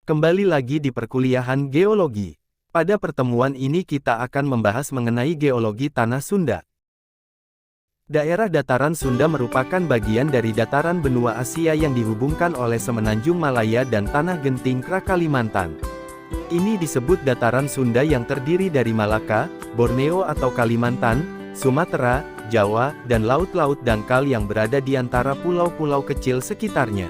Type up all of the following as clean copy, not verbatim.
Kembali lagi di perkuliahan geologi. Pada pertemuan ini kita akan membahas mengenai geologi tanah Sunda. Daerah dataran Sunda merupakan bagian dari dataran benua Asia yang dihubungkan oleh Semenanjung Malaya dan Tanah Genting Kalimantan. Ini disebut dataran Sunda yang terdiri dari Malaka, Borneo atau Kalimantan, Sumatera, Jawa, dan laut-laut dangkal yang berada di antara pulau-pulau kecil sekitarnya.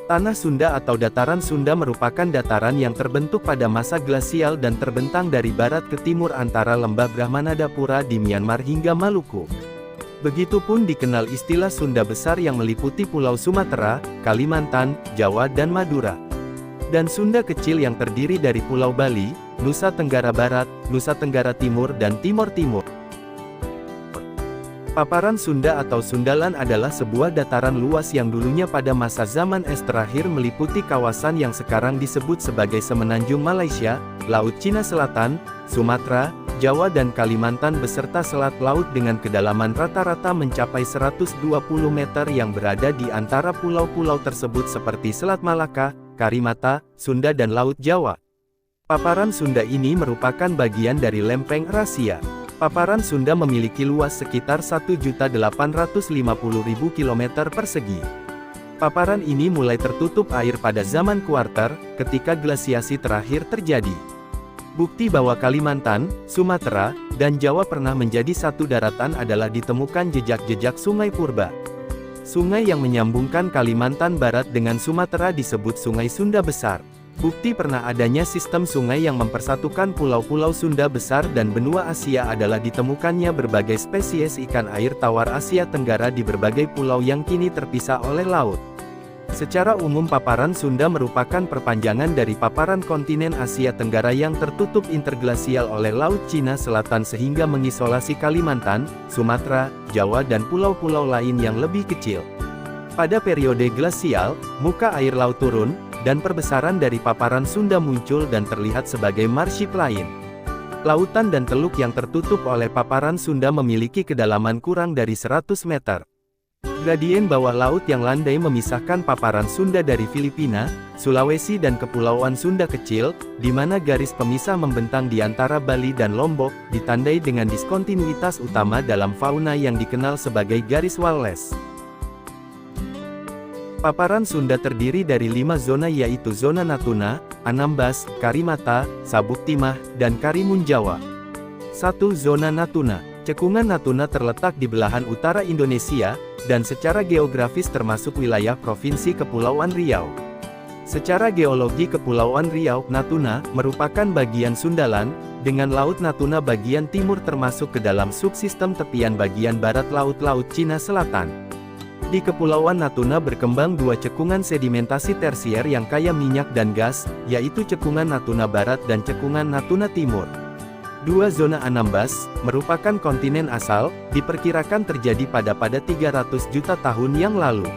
Tanah Sunda atau dataran Sunda merupakan dataran yang terbentuk pada masa glasial dan terbentang dari barat ke timur antara lembah Brahmanadapura di Myanmar hingga Maluku. Begitupun dikenal istilah Sunda Besar yang meliputi Pulau Sumatera, Kalimantan, Jawa dan Madura. Dan Sunda Kecil yang terdiri dari Pulau Bali, Nusa Tenggara Barat, Nusa Tenggara Timur dan Timor Timur. Paparan Sunda atau Sundaland adalah sebuah dataran luas yang dulunya pada masa zaman es terakhir meliputi kawasan yang sekarang disebut sebagai Semenanjung Malaysia, Laut Cina Selatan, Sumatera, Jawa dan Kalimantan beserta selat laut dengan kedalaman rata-rata mencapai 120 meter yang berada di antara pulau-pulau tersebut seperti Selat Malaka, Karimata, Sunda dan Laut Jawa. Paparan Sunda ini merupakan bagian dari lempeng Eurasia. Paparan Sunda memiliki luas sekitar 1.850.000 km persegi. Paparan ini mulai tertutup air pada zaman kuarter, ketika glasiasi terakhir terjadi. Bukti bahwa Kalimantan, Sumatera, dan Jawa pernah menjadi satu daratan adalah ditemukan jejak-jejak sungai purba. Sungai yang menyambungkan Kalimantan Barat dengan Sumatera disebut Sungai Sunda Besar. Bukti pernah adanya sistem sungai yang mempersatukan pulau-pulau Sunda Besar dan benua Asia adalah ditemukannya berbagai spesies ikan air tawar Asia Tenggara di berbagai pulau yang kini terpisah oleh laut. Secara umum paparan Sunda merupakan perpanjangan dari paparan kontinen Asia Tenggara yang tertutup interglasial oleh Laut Cina Selatan sehingga mengisolasi Kalimantan, Sumatera, Jawa dan pulau-pulau lain yang lebih kecil. Pada periode glasial, muka air laut turun, dan perbesaran dari paparan Sunda muncul dan terlihat sebagai marshiplain. Lautan dan teluk yang tertutup oleh paparan Sunda memiliki kedalaman kurang dari 100 meter. Gradien bawah laut yang landai memisahkan paparan Sunda dari Filipina, Sulawesi dan Kepulauan Sunda Kecil, di mana garis pemisah membentang di antara Bali dan Lombok, ditandai dengan diskontinuitas utama dalam fauna yang dikenal sebagai garis Wallace. Paparan Sunda terdiri dari 5 zona yaitu Zona Natuna, Anambas, Karimata, Sabuk Timah, dan Karimun Jawa. 1. Zona Natuna. Cekungan Natuna terletak di belahan utara Indonesia, dan secara geografis termasuk wilayah Provinsi Kepulauan Riau. Secara geologi Kepulauan Riau, Natuna, merupakan bagian Sundaland, dengan Laut Natuna bagian timur termasuk ke dalam subsistem tepian bagian barat Laut Cina Selatan. Di Kepulauan Natuna berkembang 2 cekungan sedimentasi tersier yang kaya minyak dan gas, yaitu Cekungan Natuna Barat dan Cekungan Natuna Timur. 2 zona Anambas, merupakan kontinen asal, diperkirakan terjadi pada 300 juta tahun yang lalu.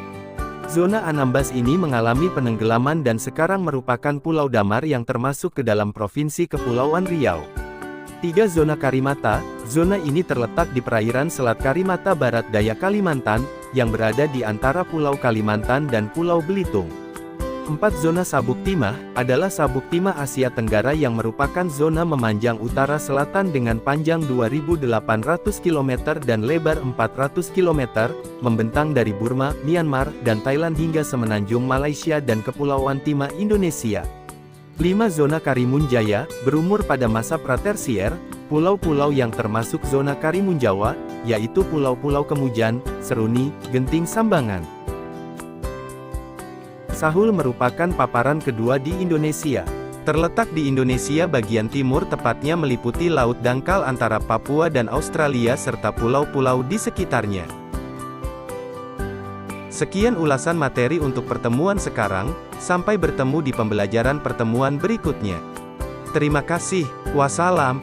Zona Anambas ini mengalami penenggelaman dan sekarang merupakan pulau damar yang termasuk ke dalam Provinsi Kepulauan Riau. 3 zona Karimata, zona ini terletak di perairan Selat Karimata Barat Daya Kalimantan, yang berada di antara Pulau Kalimantan dan Pulau Belitung. 4 zona Sabuk Timah, adalah Sabuk Timah Asia Tenggara yang merupakan zona memanjang utara selatan dengan panjang 2.800 km dan lebar 400 km, membentang dari Burma, Myanmar, dan Thailand hingga Semenanjung Malaysia dan Kepulauan Timah Indonesia. 5 zona Karimun Jaya, berumur pada masa pratersier, pulau-pulau yang termasuk zona Karimun Jawa, yaitu pulau-pulau Kemujan, Seruni, Genting Sambangan. Sahul merupakan paparan kedua di Indonesia. Terletak di Indonesia bagian timur tepatnya meliputi laut dangkal antara Papua dan Australia serta pulau-pulau di sekitarnya. Sekian ulasan materi untuk pertemuan sekarang, sampai bertemu di pembelajaran pertemuan berikutnya. Terima kasih, wassalam.